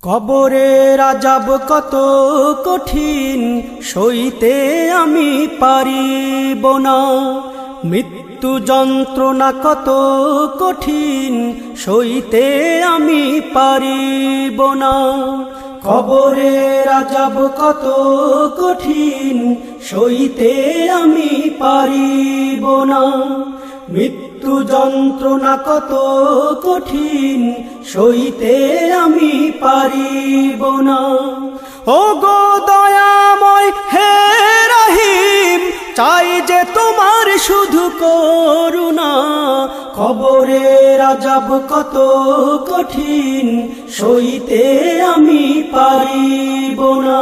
কবরের আযাব কত কঠিন, সইতে আমি পারিব না। মৃত্যু যন্ত্রণা কত কঠিন, সইতে আমি পারিব না। কবরের আযাব কত কঠিন, সইতে আমি পারিব না। মৃত্যু যন্ত্রণা কত কঠিন, সইতে আমি পারিব না। ও গো দয়াময় হে রহিম, চাই যে তোমার শুধু করুণা। কবরের আযাব কত কঠিন, সইতে আমি পারিব না।